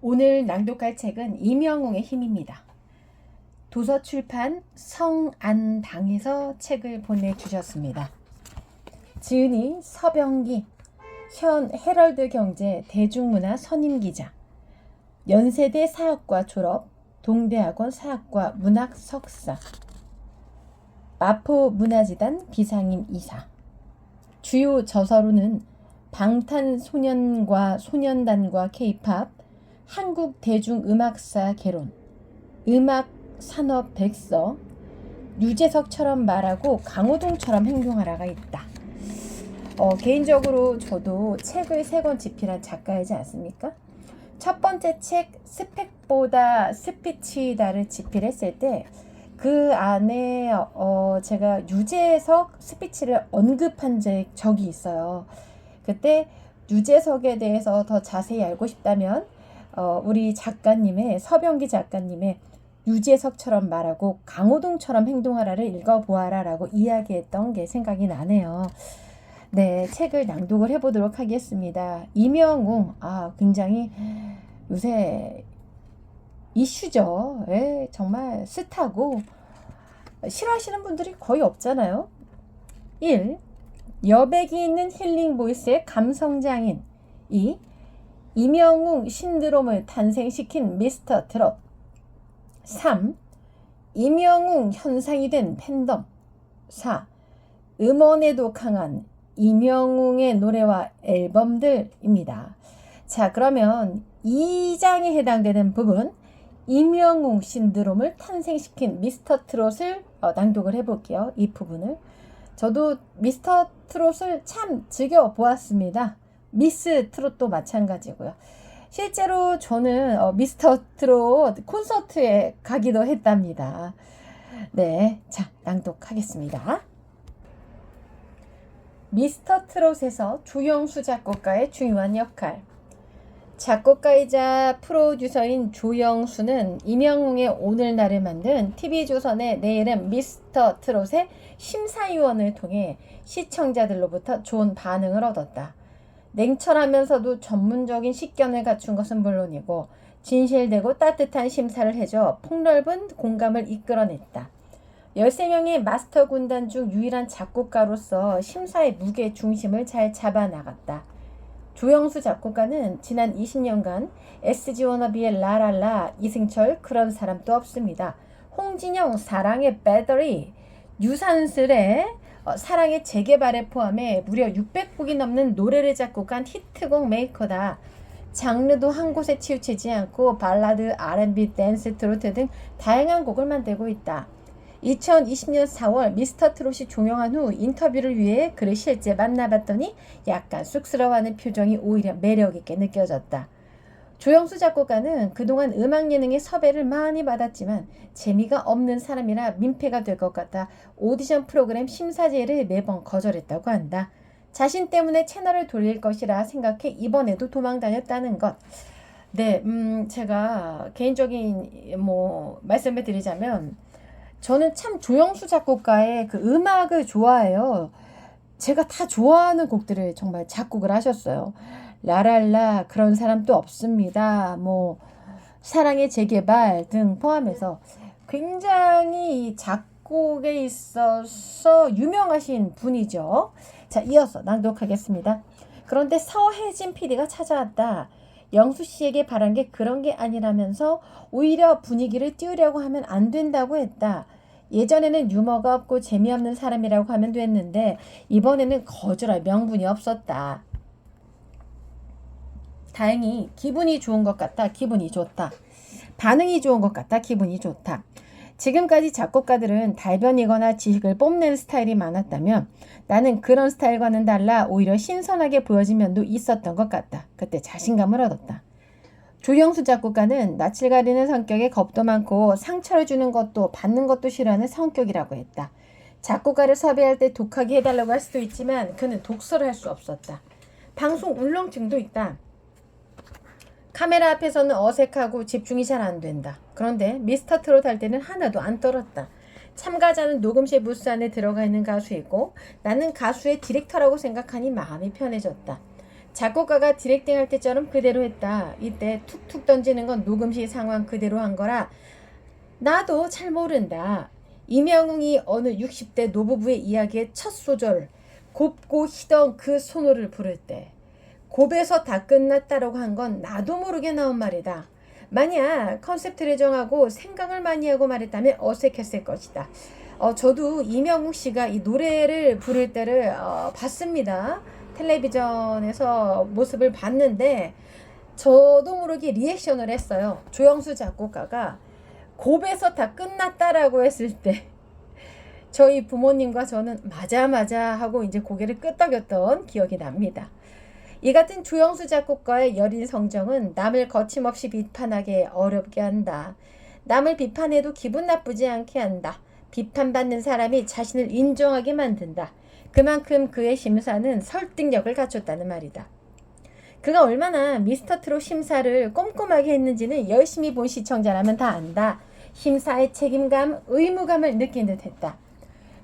오늘 낭독할 책은 이명웅의 힘입니다. 도서출판 성안당에서 책을 보내주셨습니다. 지은이 서병기, 현 헤럴드경제 대중문화 선임기자, 연세대 사학과 졸업, 동대학원 사학과 문학 석사, 마포문화재단 비상임 이사. 주요 저서로는 방탄소년과 소년단과 K-팝, 한국대중음악사 개론, 음악산업 백서, 유재석처럼 말하고 강호동처럼 행동하라가 있다. 개인적으로 저도 책을 3권 집필한 작가이지 않습니까? 첫 번째 책 스펙보다 스피치다를 집필했을 때 그 안에 제가 유재석 스피치를 언급한 적이 있어요. 그때 유재석에 대해서 더 자세히 알고 싶다면 우리 작가님의 서병기 작가님의 유재석처럼 말하고 강호동처럼 행동하라를 읽어보아라 라고 이야기했던 게 생각이 나네요. 네, 책을 낭독을 해보도록 하겠습니다. 이명웅, 굉장히 요새 이슈죠. 정말 스타고 싫어하시는 분들이 거의 없잖아요. 1. 여백이 있는 힐링 보이스의 감성장인. 2. 이명웅 신드롬을 탄생시킨 미스터 트롯. 3. 이명웅 현상이 된 팬덤. 4. 음원에도 강한 이명웅의 노래와 앨범들입니다. 자, 그러면 2장에 해당되는 부분, 이명웅 신드롬을 탄생시킨 미스터 트롯을 낭독을 해볼게요. 이 부분을. 저도 미스터 트롯을 참 즐겨보았습니다. 미스 트롯도 마찬가지고요. 실제로 저는 미스터 트롯 콘서트에 가기도 했답니다. 네, 자, 낭독하겠습니다. 미스터 트롯에서 조영수 작곡가의 중요한 역할. 작곡가이자 프로듀서인 조영수는 이명웅의 오늘날을 만든 TV조선의 내일은 미스터 트롯의 심사위원을 통해 시청자들로부터 좋은 반응을 얻었다. 냉철하면서도 전문적인 식견을 갖춘 것은 물론이고 진실되고 따뜻한 심사를 해줘 폭넓은 공감을 이끌어냈다. 13명의 마스터 군단 중 유일한 작곡가로서 심사의 무게 중심을 잘 잡아나갔다. 조영수 작곡가는 지난 20년간 SG 워너비의 라랄라, 이승철 그런 사람도 없습니다. 홍진영 사랑의 배터리, 유산슬의 사랑의 재개발에 포함해 무려 600곡이 넘는 노래를 작곡한 히트곡 메이커다. 장르도 한 곳에 치우치지 않고 발라드, R&B, 댄스, 트로트 등 다양한 곡을 만들고 있다. 2020년 4월 미스터 트롯이 종영한 후 인터뷰를 위해 그를 실제 만나봤더니 약간 쑥스러워하는 표정이 오히려 매력있게 느껴졌다. 조영수 작곡가는 그동안 음악 예능의 섭외를 많이 받았지만 재미가 없는 사람이라 민폐가 될 것 같아 오디션 프로그램 심사제를 매번 거절했다고 한다. 자신 때문에 채널을 돌릴 것이라 생각해 이번에도 도망 다녔다는 것. 네, 제가 개인적인 말씀을 드리자면 저는 참 조영수 작곡가의 그 음악을 좋아해요. 제가 다 좋아하는 곡들을 정말 작곡을 하셨어요. 라랄라, 그런 사람도 없습니다. 사랑의 재개발 등 포함해서 굉장히 이 작곡에 있어서 유명하신 분이죠. 자, 이어서 낭독하겠습니다. 그런데 서혜진 PD가 찾아왔다. 영수 씨에게 바란 게 그런 게 아니라면서 오히려 분위기를 띄우려고 하면 안 된다고 했다. 예전에는 유머가 없고 재미없는 사람이라고 하면 됐는데 이번에는 거절할 명분이 없었다. 다행히 기분이 좋은 것 같다. 기분이 좋다. 반응이 좋은 것 같다. 기분이 좋다. 지금까지 작곡가들은 달변이거나 지식을 뽐내는 스타일이 많았다면 나는 그런 스타일과는 달라 오히려 신선하게 보여진 면도 있었던 것 같다. 그때 자신감을 얻었다. 조영수 작곡가는 낯을 가리는 성격에 겁도 많고 상처를 주는 것도 받는 것도 싫어하는 성격이라고 했다. 작곡가를 섭외할 때 독하게 해달라고 할 수도 있지만 그는 독서를 할 수 없었다. 방송 울렁증도 있다. 카메라 앞에서는 어색하고 집중이 잘 안 된다. 그런데 미스터 트롯 할 때는 하나도 안 떨었다. 참가자는 녹음실 부스 안에 들어가 있는 가수이고 나는 가수의 디렉터라고 생각하니 마음이 편해졌다. 작곡가가 디렉팅 할 때처럼 그대로 했다. 이때 툭툭 던지는 건 녹음실 상황 그대로 한 거라 나도 잘 모른다. 임영웅이 어느 60대 노부부의 이야기의 첫 소절 곱고 희던 그 손호를 부를 때 곱에서 다 끝났다라고 한 건 나도 모르게 나온 말이다. 만약 컨셉트를 정하고 생각을 많이 하고 말했다면 어색했을 것이다. 저도 임영웅 씨가 이 노래를 부를 때를 봤습니다. 텔레비전에서 모습을 봤는데 저도 모르게 리액션을 했어요. 조영수 작곡가가 곱에서 다 끝났다라고 했을 때 저희 부모님과 저는 맞아 하고 이제 고개를 끄덕였던 기억이 납니다. 이 같은 조영수 작곡가의 여린 성정은 남을 거침없이 비판하게 어렵게 한다. 남을 비판해도 기분 나쁘지 않게 한다. 비판받는 사람이 자신을 인정하게 만든다. 그만큼 그의 심사는 설득력을 갖췄다는 말이다. 그가 얼마나 미스터트롯 심사를 꼼꼼하게 했는지는 열심히 본 시청자라면 다 안다. 심사의 책임감, 의무감을 느낀 듯 했다.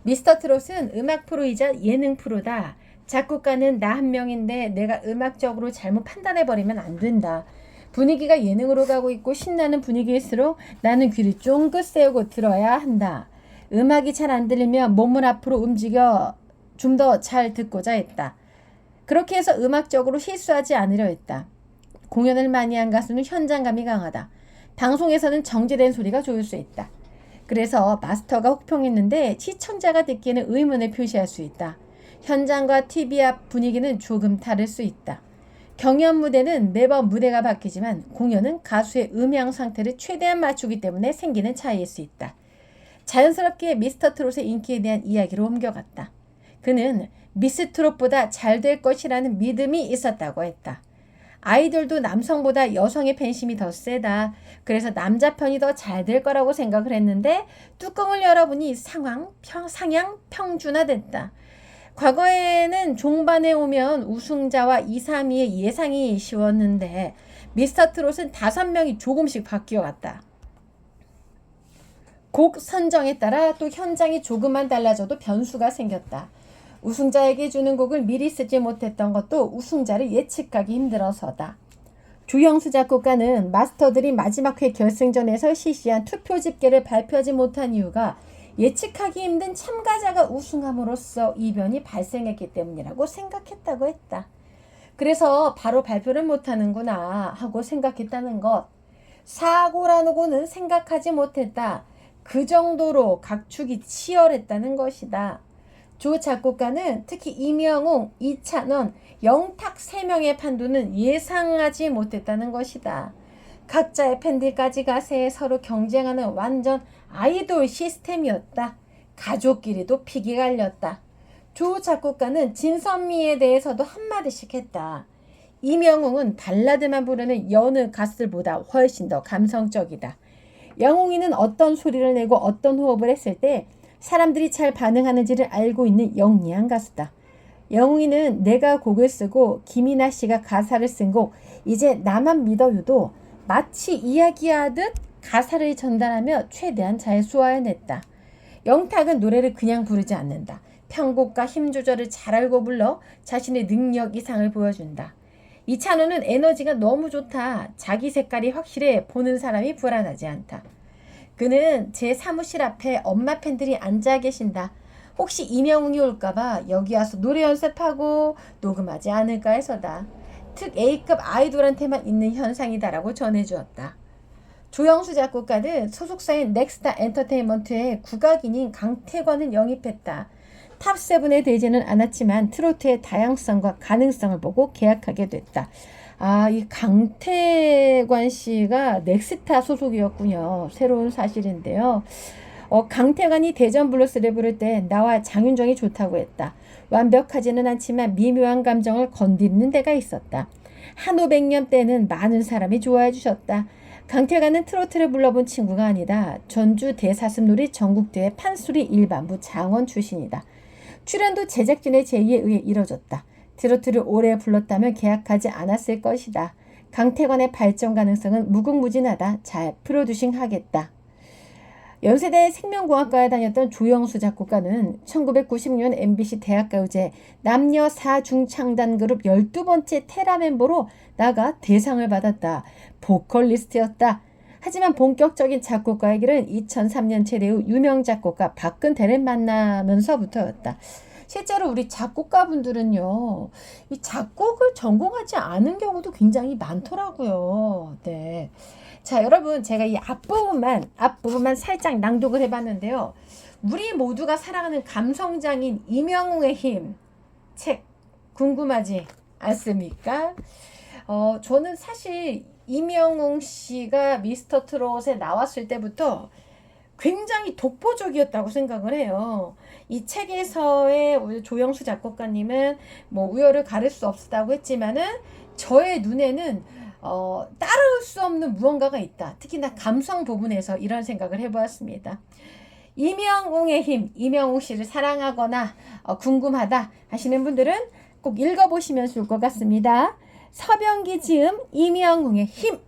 미스터트롯은 음악 프로이자 예능 프로다. 작곡가는 나 한 명인데 내가 음악적으로 잘못 판단해버리면 안 된다. 분위기가 예능으로 가고 있고 신나는 분위기일수록 나는 귀를 쫑긋 세우고 들어야 한다. 음악이 잘 안 들리면 몸을 앞으로 움직여 좀 더 잘 듣고자 했다. 그렇게 해서 음악적으로 실수하지 않으려 했다. 공연을 많이 한 가수는 현장감이 강하다. 방송에서는 정제된 소리가 좋을 수 있다. 그래서 마스터가 혹평했는데 시청자가 듣기에는 의문을 표시할 수 있다. 현장과 TV 앞 분위기는 조금 다를 수 있다. 경연 무대는 매번 무대가 바뀌지만 공연은 가수의 음향 상태를 최대한 맞추기 때문에 생기는 차이일 수 있다. 자연스럽게 미스터트롯의 인기에 대한 이야기로 옮겨갔다. 그는 미스트롯보다 잘 될 것이라는 믿음이 있었다고 했다. 아이돌도 남성보다 여성의 팬심이 더 세다. 그래서 남자 편이 더 잘 될 거라고 생각을 했는데 뚜껑을 열어보니 상향 평준화됐다. 과거에는 종반에 오면 우승자와 2, 3위의 예상이 쉬웠는데 미스터트롯은 5명이 조금씩 바뀌어갔다. 곡 선정에 따라 또 현장이 조금만 달라져도 변수가 생겼다. 우승자에게 주는 곡을 미리 쓰지 못했던 것도 우승자를 예측하기 힘들어서다. 조영수 작곡가는 마스터들이 마지막 회 결승전에서 실시한 투표 집계를 발표하지 못한 이유가 예측하기 힘든 참가자가 우승함으로써 이변이 발생했기 때문이라고 생각했다고 했다. 그래서 바로 발표를 못하는구나 하고 생각했다는 것. 사고라고는 생각하지 못했다. 그 정도로 각축이 치열했다는 것이다. 조 작곡가는 특히 임영웅, 이찬원, 영탁 3명의 판도는 예상하지 못했다는 것이다. 각자의 팬들까지 가세 서로 경쟁하는 완전 아이돌 시스템이었다. 가족끼리도 픽이 갈렸다. 조 작곡가는 진선미에 대해서도 한마디씩 했다. 임영웅은 발라드만 부르는 여느 가수들보다 훨씬 더 감성적이다. 영웅이는 어떤 소리를 내고 어떤 호흡을 했을 때 사람들이 잘 반응하는지를 알고 있는 영리한 가수다. 영웅이는 내가 곡을 쓰고 김이나 씨가 가사를 쓴 곡 이제 나만 믿어요도 마치 이야기하듯 가사를 전달하며 최대한 잘 소화해냈다. 영탁은 노래를 그냥 부르지 않는다. 편곡과 힘 조절을 잘 알고 불러 자신의 능력 이상을 보여준다. 이찬호는 에너지가 너무 좋다. 자기 색깔이 확실해 보는 사람이 불안하지 않다. 그는 제 사무실 앞에 엄마 팬들이 앉아 계신다. 혹시 임영웅이 올까봐 여기 와서 노래 연습하고 녹음하지 않을까 해서다. 특 A급 아이돌한테만 있는 현상이다라고 전해주었다. 조영수 작곡가는 소속사인 넥스타 엔터테인먼트의 국악인인 강태관을 영입했다. 탑7에 되지는 않았지만 트로트의 다양성과 가능성을 보고 계약하게 됐다. 이 강태관 씨가 넥스타 소속이었군요. 새로운 사실인데요. 강태관이 대전 블루스를 부를 때 나와 장윤정이 좋다고 했다. 완벽하지는 않지만 미묘한 감정을 건드리는 데가 있었다. 한오백년 때는 많은 사람이 좋아해 주셨다. 강태관은 트로트를 불러본 친구가 아니다. 전주 대사슴놀이 전국대회 판소리 일반부 장원 출신이다. 출연도 제작진의 제의에 의해 이뤄졌다. 트로트를 오래 불렀다면 계약하지 않았을 것이다. 강태관의 발전 가능성은 무궁무진하다. 잘 프로듀싱 하겠다. 연세대 생명공학과에 다녔던 조영수 작곡가는 1996년 MBC 대학가요제 남녀 4중 창단 그룹 12번째 테라 멤버로 나가 대상을 받았다. 보컬리스트였다. 하지만 본격적인 작곡가의 길은 2003년 제대 후 유명 작곡가 박근태를 만나면서부터였다. 실제로 우리 작곡가분들은요, 이 작곡을 전공하지 않은 경우도 굉장히 많더라고요. 네. 자, 여러분, 제가 이 앞부분만 살짝 낭독을 해봤는데요. 우리 모두가 사랑하는 감성장인 임영웅의 힘, 책, 궁금하지 않습니까? 저는 사실 임영웅 씨가 미스터 트롯에 나왔을 때부터 굉장히 독보적이었다고 생각을 해요. 이 책에서의 우리 조영수 작곡가님은 뭐 우열을 가릴 수 없다고 했지만은 저의 눈에는 따를 수 없는 무언가가 있다. 특히나 감성 부분에서 이런 생각을 해보았습니다. 임영웅의 힘, 임영웅 씨를 사랑하거나 궁금하다 하시는 분들은 꼭 읽어보시면 좋을 것 같습니다. 서병기 지음 임영웅의 힘.